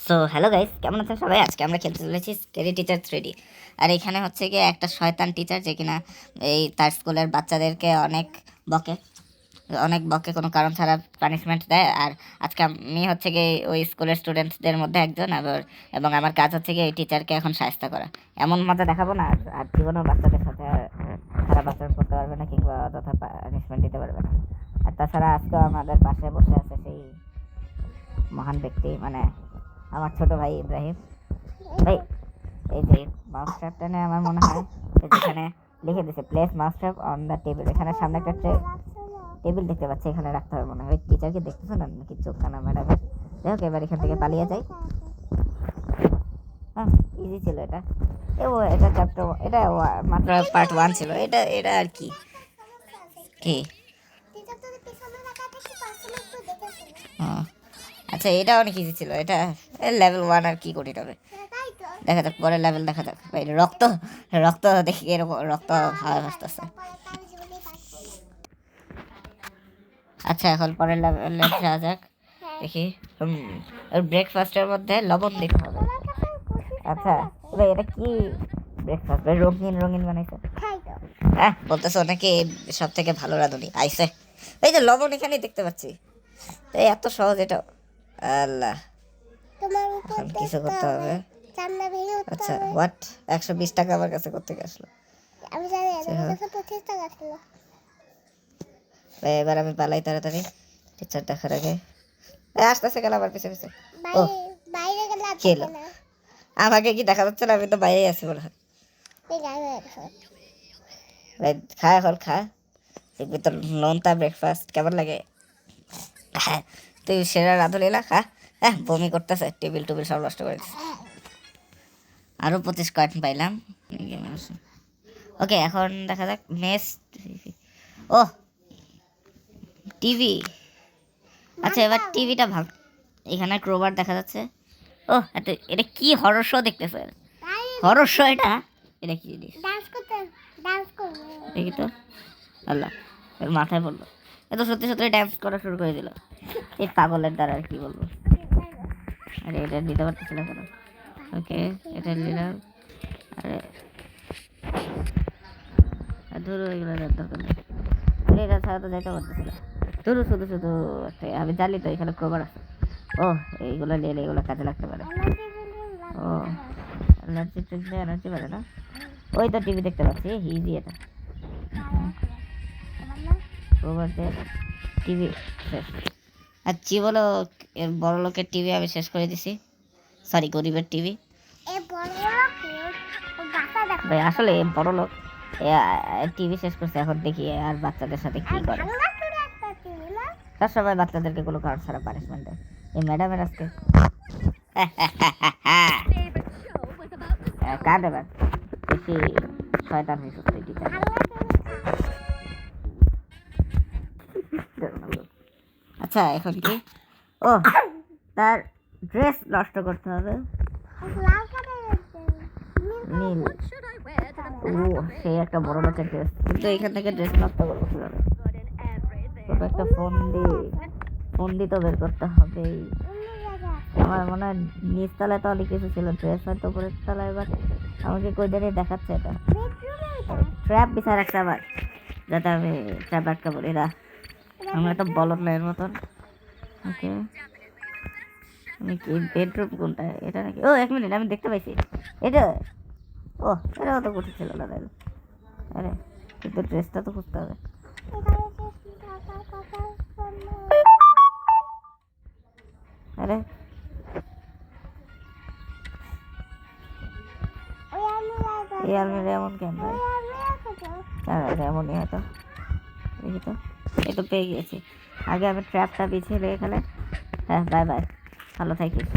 So hello guys, কেমন আছেন সবাই? আজকে আমরা খেলতে চলেছি স্কেরি টিচার 3D। আর এখানে হচ্ছে গিয়ে একটা শয়তান টিচার যে কিনা এই তার স্কুলের বাচ্চাদেরকে অনেক বকে কোনো কারণ ছাড়া পানিশমেন্ট দেয়। আর আজকে আমি হচ্ছে গিয়ে ওই স্কুলের স্টুডেন্টসদের মধ্যে একজন, এবং আমার কাজ হচ্ছে গিয়ে ওই টিচারকে এখন সাহায্য করা। এমন মজা দেখাবো না আর জীবনেও বাচ্চাদের সাথে খারাপ আচরণ করতে পারবে না কিংবা অযথা পানিশমেন্ট দিতে পারবে না। আর তাছাড়া আজকে আমাদের পাশে বসে আছে সেই মহান ব্যক্তি, মানে আমার ছোট ভাই ইব্রাহিম ভাই। এই যে মাউস ট্র্যাপটা নিয়ে আমার মনে হয় যেখানে লিখে দিছে place mouse trap on the table, এখানে সামনে একটা টেবিল দেখতে পাচ্ছি, এখানে রাখতে হবে মনে হয়। টিচারকে দেখতেছো না নাকি চোখ কানা ম্যাডামের? যাই হোক, এবার এখান থেকে পালিয়ে যাই। হ্যাঁ, ইজি ছিল এটা। এটা চ্যাপ্টার, এটা মাত্র পার্ট 1 ছিল। এটা আর কি কি আচ্ছা, এটা অনেক ইজি ছিল। এটা লেভেল 1 আর কি করি তবে দেখা যাক, পরের লেভেল দেখা যাক। ভাই রক্ত রক্ত দেখি, এরকম রক্ত হাওয়া ভাসতেছে। আচ্ছা, এখন পরের লেভেলে যাওয়া যাক। দেখি ব্রেকফাস্টের মধ্যে লবণ দিতে হবে। আচ্ছা ভাই, এটা কি ব্রেকফাস্ট? ভাই রঙিন রঙিন বানাইছে। হ্যাঁ, বলতেছো নাকি সব থেকে ভালো রাঁধুনি আইসে? এই যে লবণ এখানেই দেখতে পাচ্ছি। এই এত সহজ এটা? আল্লাহ, এখন কিছু করতে হবে। আচ্ছা, হোয়াট? 120 টাকা আমার কাছে কোত্থেকে আসলো? আমি জানি আমার কাছে 25 টাকা ছিল। এবার আমি পালাই তাড়াতাড়ি, টিচার দেখার আগে। আসতেছে গেল আমার পিছে পিছে। ও বাইরে গেলে খেলো, আমাকে কি দেখা যাচ্ছে না? আমি তো বাইরেই আছি বলে। খা এখন খা, দেখবি তোর নোনতা ব্রেকফাস্ট কেমন লাগে। তুই সেরা রাঁধুনি খা। হ্যাঁ, বমি করতেছে, টেবিল টুবিল সব নষ্ট করে দিচ্ছে। আরও 25 কয়েন পাইলাম। ওকে, এখন দেখা যাক মেস। ও টিভি। আচ্ছা, এবার টিভিটা ভাগ। এখানে ক্রোবার দেখা যাচ্ছে। ও এটা কি হরর শো দেখতেছে? হরর শো এটা? এটা কি জিনিস? দেখি তো। আল্লাহ, এর মাথায় পড়লো। এত সত্যি সত্যি ডান্স করা শুরু করে দিল এই পাগলের দ্বারা। আর কি বলবো? আরে এটা দিতে পারতেছিল কেন? ওকে, এটা নিলাম। আরে ধরো, এগুলো দরকার নেই। এটা ছাড়া তো যাইতে পারতেছিল। ধরো, শুধু শুধু আমি জানি তো এখানে ক্রোবার আছে। ও, এইগুলো নিলে এগুলো কাজে লাগতে পারে। ও এনার্জি ট্রিক দিয়ে এনার্জি পারে না? ওই তো টিভি দেখতে পাচ্ছি, ইজি এটা। ক্রোবার দিয়ে টিভি শেষ। আর বলো, বড় লোকের টিভি আমি শেষ করে দিছি। সরি, গরিবের টিভি। ভাই আসলে বড় লোক টিভি শেষ করছে। এখন দেখি আর বাচ্চাদের সাথে কি করে। তার সবাই বাচ্চাদেরকে কোনো কারণ ছাড়া পানিশমেন্ট দেয়। এই ম্যাডামের আজকে কাঁদ এবার, বেশি শয়তান হয়ে সত্যি টিচার। আচ্ছা, এখন কি? ও, তার ড্রেস নষ্ট করতে হবে। নীল। ও, সেই একটা বড় লোকের ড্রেস, কিন্তু এখান থেকে ড্রেস নষ্ট করবো কিভাবে? একটা ফন্দি তো বের করতে হবে। আমার মনে হয় নিচ তলায় তো অনেক কিছু ছিল, ড্রেস হয়তো উপরের তলায়। এবার আমাকে কই জানি দেখাচ্ছে এটা ট্র্যাপ বিচার রাখতে আবার, যাতে আমি ট্র্যাপ আটকা বলি না। আমরা তো বলদ না এর মতন। ওকে, আমি কি বেডরুম কোনটা? এটা নাকি? ও, 1 মিনিট, আমি দেখতে পাইছি এটা। ও, এটাও তো কোথায় ছিল না? আরে, কিন্তু ড্রেসটা তো খুঁজতে হবে। আরে এই আলমিরা এমন কেন ভাই? এমনই হয়তো। দেখি তো, এই তো পেয়ে গিয়েছি। আগে আমি ট্র্যাপটা বিছিয়ে এখানে। হ্যাঁ, বাই বাই, ভালো থাকিস।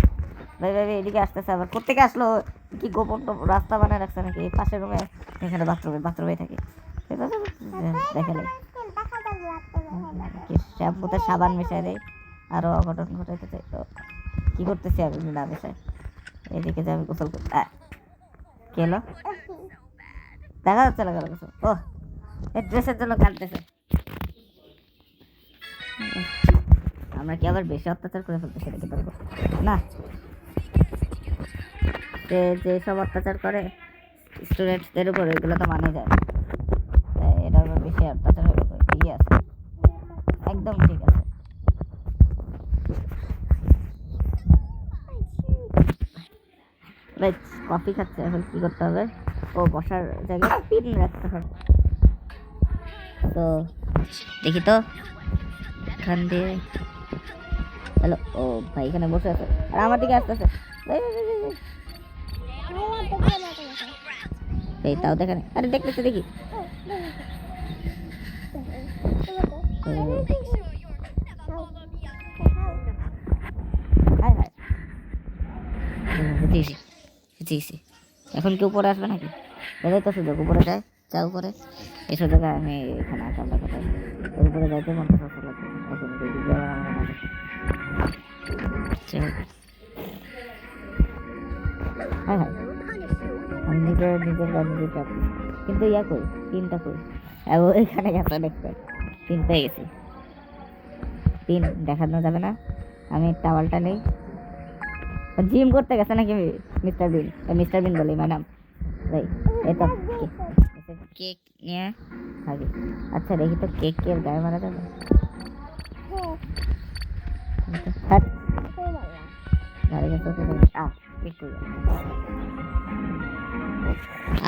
ভাই ভাই, এদিকে আসতেছে আবার। কোথেকে আসলো? কি গোপন রাস্তা বানায় রাখছে নাকি? এই পাশের রুমে, এখানে বাথরুমে থাকি। দেখে নেই শ্যাম্পুতে সাবান মিশাই দেয়, আরো অঘটন ঘটাইতে চাই। তো কি করতেছি আমি না মিশাই? এদিকে যে আমি গোসল করতে কেলো দেখা যাচ্ছে না কেন গোসল? ও, এই ড্রেসের জন্য কাঁদতেছে। আমরা কি আবার বেশি অত্যাচার করে ফেলতেছি নাকি? না, যে যেসব অত্যাচার করে স্টুডেন্টসদের উপর এগুলো তো মানে যায়, এটা বেশি অত্যাচার হয়ে গেছে। ঠিকই আছে, একদম ঠিক আছে। কফি খাচ্ছে, এখন কি করতে হবে? ও বসার জায়গায় পিন রাখতে হবে। তো দেখি তো এখান দিয়ে, হ্যালো, ও ভাই এখানে বসে আছে আর আমার দিকে আসতেছে। এই তাও দেখানে, আরে দেখলে তো দেখি। এখন কি উপরে আসবে নাকি? এটাই তো সুযোগ, উপরে যায়, যা উপরে। এই সুযোগে আমি এখানে আসার কথা, উপরে যাইতে মনটা সস্তা লাগবে। হ্যাঁ হ্যাঁ, আমি নিজের গান নিজে, কিন্তু ইয়া কই, তিনটা কই, এখানে গেছে দেখতে, তিন পেয়ে গেছি। তিন দেখানো যাবে না, আমি টাওয়ালটা নেই। জিম করতে গেছে নাকি মিস্টার বিন? মিস্টার বিন বলি ম্যাডাম ভাই, এই তো কেক নিয়ে খাবি। আচ্ছা দেখি তো কেক কে গায়ে মারা যাবে?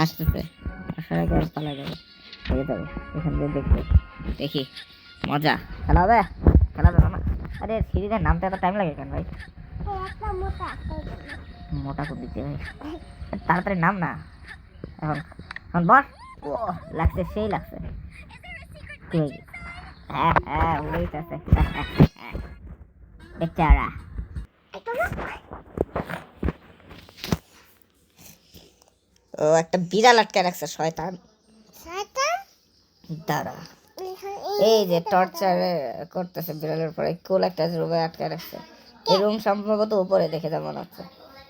আসতেছে, আসার আগে পালা যাবে, দেখে যাবো এখান দিয়ে দেখবো, দেখি মজা। খেলা হবে, খেলা হবে আমার। আরে সিরিজের নামটা এত টাইম লাগে কেন ভাই? মোটা করে দিতে ভাই, তাড়াতাড়ি নাম না। এখন এখন বস। ও লাগছে, সেই লাগছে। হ্যাঁ হ্যাঁ উড়েইতেছে বেচারা। ও একটা বিড়াল আটকে রাখছে, শয়তান। দাঁড়া, এই যে টর্চার করতেছে বিড়ালের পরে, কোল একটা রুমে আটকে রাখছে। এই রুম সম্ভবত উপরে, দেখে যা মনে হচ্ছে।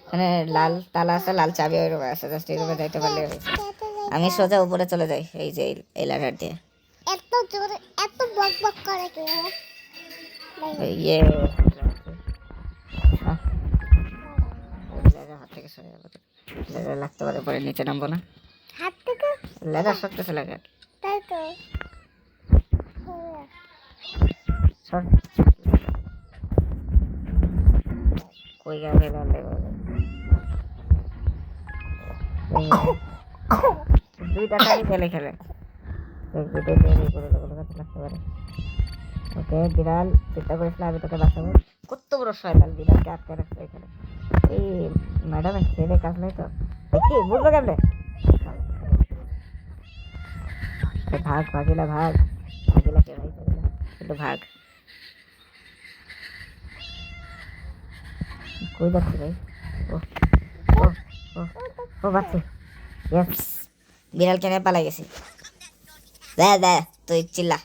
এখানে লাল তালা আছে, লাল চাবি ওই রুমে আছে, জাস্ট এই রুমে যাইতে পারলে হয়েছে। আমি সোজা উপরে চলে যাই, এই যে এই ল্যাডার দিয়ে। এত জোরে এত বক বক করে কে? ইয়ে হাত থেকে সরে যাবে, লেজার লাগতে পারে, পরে নিচে নামবো না। হাত থেকে লেজার সরতেছে লাগে, তাই তো। কই গেলে দুইটা টাইম খেলে খেলে লাগতে পারে। ওকে বিড়াল, চিন্তা করিস না, আমি তোকে বাঁচাবো। কত বড় শয়তান, বিড়ালকে আটকে রাখছে এখানে। এই ম্যাডাম ছেলে কাজ নেই তো, কি বুঝলো কেমনে? ভাগ ভাগিলা, ভাগ ভাগিলা কে ভাই, কিন্তু ভাগ। কই যাচ্ছে ভাই? ও ও ও ও বাচ্চা, ইয়েস, বিড়ালকে নিয়ে পালাই গেছি। দে দে, তুই চিল্লা,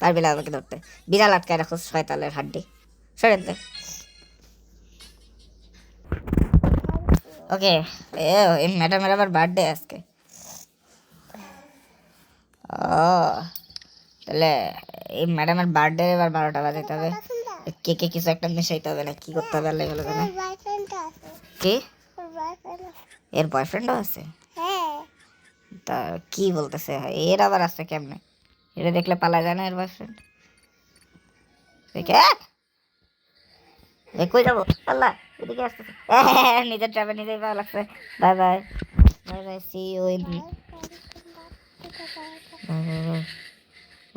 পারবি না আমাকে ধরতে। বিড়াল আটকায় রাখো, শয়তানের হাড্ডি, সরেন দে। ওকে, এই ম্যাডামের আবার বার্থডে আজকে। ও তাহলে এই ম্যাডামের বার্থডে এবার 12টা বাজাইতে হবে। কেকে কিছু একটা মিশাইতে হবে, না কি করতে হবে আল্লাহ ভালো জানে। কি এর বয়ফ্রেন্ডও আছে? তা কি বলতেছে, এর আবার আছে কেমনে? এটা দেখলে পালা যায় না এর বয়ফ্রেন্ড? কই যাবো আল্লাহ, এদিকে আসতেছে, নিজের ট্রাভেল নিজেই ভালো লাগছে। Bye bye bye bye, see you in.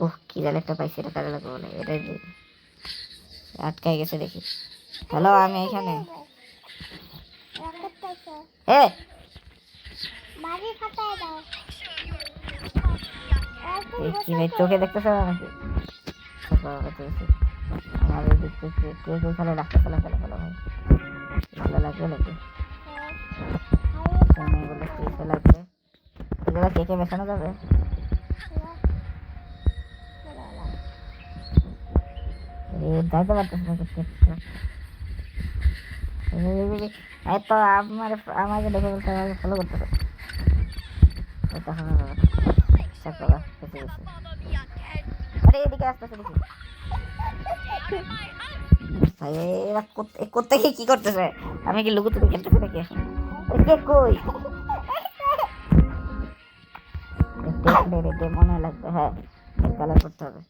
ওহ কি জাল একটা পাইছি, এটা কাজে লাগবে বলে, এটাই আটকাই গেছে দেখি। হ্যালো, আমি এখানে। কি ভাই চোখে দেখতেছে নাকি? আমাদের দেখতেছি কে ওখানে রাস্তা ফেলা ফেলা ফেলা ভাই, ভালো লাগবে নাকি? বলে স্ট্রিটে লাগবে, এগুলো কেকে মেশানো যাবে? যাইতে পারতেছি না তো, আমাকে দেখে বলতে আমাকে ফলো করতেছে। আরে এদিকে আসতেছে দেখি ভাই, এরা কোথেকে কি করতেছে? আমি কি লুকোচুরি খেলতেছি নাকি এখন? কে কই মনে লাগবে। হ্যাঁ কালার করতে হবে।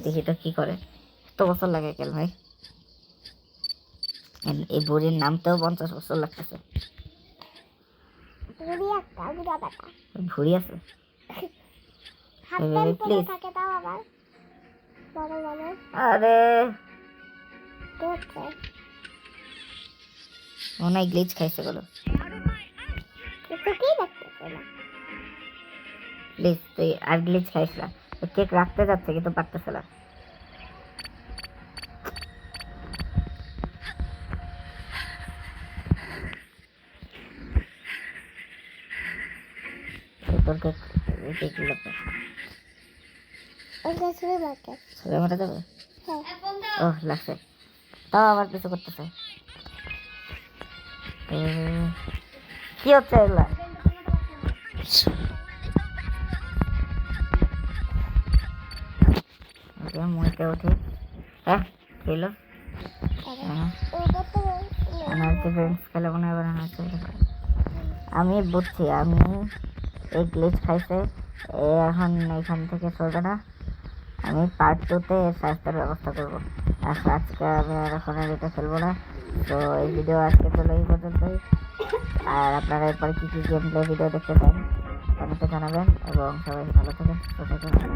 দেখি তো কি করে। কত বছর লাগে কেল ভাই? এই বুড়ির নামতেও 50 বছর লাগতেছে। ভুড়ি আছে প্লিজ। আরে মনে হয় গ্লিচ খাইছে বলো। প্লিজ তুই আর গ্লিচ খাইস না। কেক রাখতে যাচ্ছে কিন্তু পারতেছে না। তোর কেক কেক লাগবে। ছুঁড়ে মারা যাবে? ও লাগছে, তাও আবার কিছু করতেছে। কি হচ্ছে এগুলা? মুইতে উঠি। হ্যাঁ খেলো এনার্জি ড্রিঙ্কস খেলে মনে হয় এনার্জি। আমি বুঝছি, আমি এই গ্লিচ খাইছে এখন এখান থেকে চলবে না। আমি পার্ট 2-তে স্বাস্থ্যের ব্যবস্থা করবো। আজকে আমি আর এখন এটা খেলবো না। তো এই ভিডিও আজকে চলে এই পর্যন্তই। আর আপনারা এরপর কি কি গেম প্লে ভিডিও দেখতে চান কমেন্টে জানাবেন এবং সবাই ভালো থাকেন, সুস্থ থাকেন।